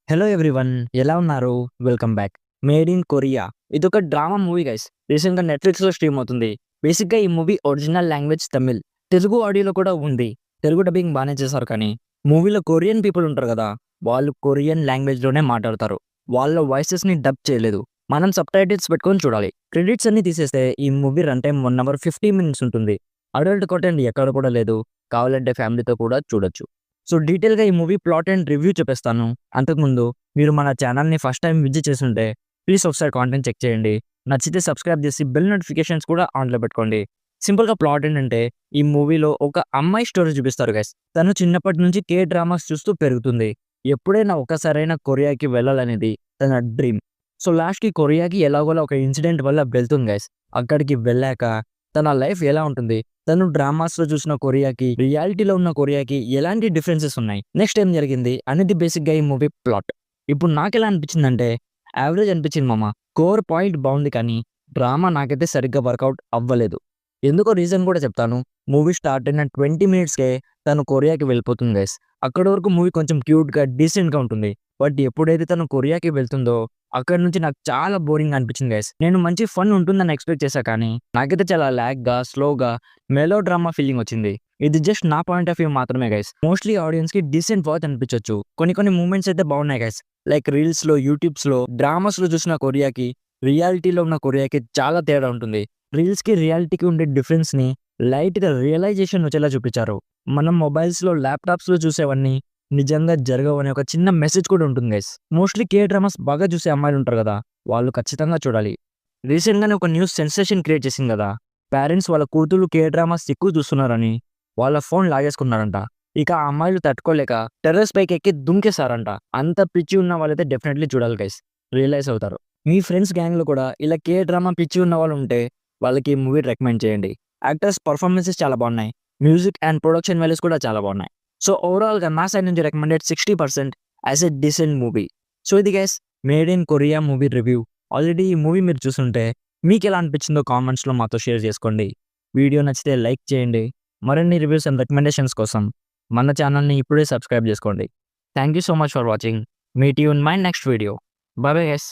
Hello everyone, ఎలా ఉన్నారు? Welcome back. Made in Korea ఇదొక డ్రామా మూవీ గైస్. రీసెంట్‌గా నెట్‌ఫ్లిక్స్‌లో స్ట్రీమ్ అవుతుంది. బేసిక్‌గా ఈ movie original language Tamil. Telugu ఆడియోలో కూడా ఉంది. తెలుగు డబ్బింగ్ బానే చేశారు కానీ, మూవీలో కొరియన్ పీపుల్ ఉంటారు కదా! వాళ్ళు కొరియన్ లాంగ్వేజ్‌లోనే మాట్లాడతారు. వాళ్ళ వాయిసెస్‌ని డబ్ చేయలేదు. మనం సబ్‌టైటిల్స్ పెట్టుకొని చూడాలి. క్రెడిట్స్ అన్నీ తీసేస్తే ఈ movie run time 1 hour 50 minutes ఉంటుంది. అడల్ట్ కంటెంట్ ఎక్కడ కూడా లేదు. కావాలంటే ఫ్యామిలీతో కూడా చూడొచ్చు. సో డీటెయిల్‌గా ఈ మూవీ ప్లాట్ అండ్ రివ్యూ చెప్పేస్తాను. అంతకుముందు మీరు మన ఛానల్‌ని ఫస్ట్ టైమ్ విజిట్ చేసుంటే ప్లీజ్ ఒకసారి కాంటెంట్ చెక్ చేయండి. నచ్చితే సబ్స్క్రైబ్ చేసి బెల్ నోటిఫికేషన్స్ కూడా ఆన్‌లో పెట్టుకోండి. సింపుల్‌గా ప్లాట్ ఏంటంటే ఈ మూవీలో ఒక అమ్మాయి స్టోరీ చూపిస్తారు గైస్. తను చిన్నప్పటి నుంచి కే డ్రామాస్ చూస్తూ పెరుగుతుంది. ఎప్పుడైనా ఒక్కసారైనా కొరియాకి వెళ్ళాలనేది తన డ్రీమ్. సో లాస్ట్‌కి కొరియాకి ఎలాగోలా ఒక ఇన్సిడెంట్ వల్ల వెళ్తుంది గైస్. అక్కడికి వెళ్ళాక తన లైఫ్ ఎలా ఉంటుంది? తను డ్రామాస్‌లో చూసిన కొరియాకి, రియాలిటీలో ఉన్న కొరియాకి ఎలాంటి డిఫరెన్సెస్ ఉన్నాయి? నెక్స్ట్ ఏం జరిగింది? అనేది బేసిక్‌గా ఈ మూవీ ప్లాట్. ఇప్పుడు నాకెలా అనిపించిందంటే, యావరేజ్ అనిపించింది మామ. కోర్ పాయింట్ బావుంది కానీ, డ్రామా నాకైతే సరిగ్గా వర్కౌట్ అవ్వలేదు. ఎందుకో రీజన్ కూడా చెప్తాను. మూవీ స్టార్ట్ అయిన 20 మినిట్స్‌కే తను కొరియాకి వెళ్ళిపోతుంది గైస్. అక్కడి వరకు మూవీ కొంచెం క్యూట్‌గా, డీసెంట్‌గా ఉంటుంది. బట్ ఎప్పుడైతే తను కొరియాకి వెళ్తుందో, అక్కడి నుంచి నాకు చాలా బోరింగ్‌గా అనిపించింది గైస్. నేను మంచి ఫన్ ఉంటుందని ఎక్స్‌పెక్ట్ చేశా కానీ, నాకైతే చాలా లాగ్‌గా, స్లోగా, మెలో డ్రామా ఫీలింగ్ వచ్చింది. ఇది జస్ట్ నా పాయింట్ ఆఫ్ వ్యూ మాత్రమే గైస్. మోస్ట్‌లీ ఆడియన్స్‌కి డీసెంట్ వాచ్ అనిపించొచ్చు. కొన్ని మూవ్‌మెంట్స్ అయితే బాగున్నాయి గైస్. లైక్ రీల్స్‌లో, యూట్యూబ్స్‌లో, డ్రామాస్‌లో చూసిన కొరియాకి, రియాలిటీలో ఉన్న కొరియాకి చాలా తేడా ఉంటుంది. రీల్స్‌కి, రియాలిటీకి ఉండే డిఫరెన్స్‌ని లైట్‌గా రియలైజేషన్ వచ్చేలా చూపించారు. మనం మొబైల్స్‌లో, ల్యాప్‌టాప్స్‌లో చూసేవన్నీ నిజంగా జరగవనే ఒక చిన్న మెసేజ్ కూడా ఉంటుంది గైస్. మోస్ట్‌లీ కే డ్రామాస్ బాగా చూసే అమ్మాయిలు ఉంటారు కదా! వాళ్ళు ఖచ్చితంగా చూడాలి. రీసెంట్‌గానే ఒక న్యూస్ సెన్సేషన్ క్రియేట్ చేసింది కదా! పేరెంట్స్ వాళ్ళ కూతుర్లు కే డ్రామాస్ ఎక్కువ చూస్తున్నారని వాళ్ళ ఫోన్ లాగేసుకున్నారంట. ఇక ఆ అమ్మాయిలు తట్టుకోలేక టెర్రస్ పైకెక్కి దుంకేసారంట. అంత పిచ్చి ఉన్న వాళ్ళైతే డెఫినెట్‌లీ చూడాలి గైస్. రియలైజ్ అవుతారు. మీ ఫ్రెండ్స్ గ్యాంగ్‌లో కూడా ఇలా కే డ్రామా పిచ్చి ఉన్న వాళ్ళు ఉంటే వాళ్ళకి ఈ మూవీ రికమెండ్ చేయండి. యాక్టర్స్ పర్ఫార్మెన్సెస్ చాలా బాగున్నాయి. మ్యూజిక్ అండ్ ప్రొడక్షన్ వాల్యూస్ కూడా చాలా బాగున్నాయి. సో ఓవరాల్‌గా నా సైడ్ నుంచి recommended 60% as a decent movie. So ఇది guys made in Korea movie review. Already ఈ మూవీ మీరు చూసుంటే మీకెలా అనిపించిందో కామెంట్స్‌లో మాతో షేర్ చేసుకోండి. వీడియో నచ్చితే లైక్ చేయండి. మరిన్ని రివ్యూస్ అండ్ రికమెండేషన్స్ కోసం మన ఛానల్‌ని ఇప్పుడే సబ్స్క్రైబ్ చేసుకోండి. Thank you so much for watching. Meet you in my next video. By bye guys.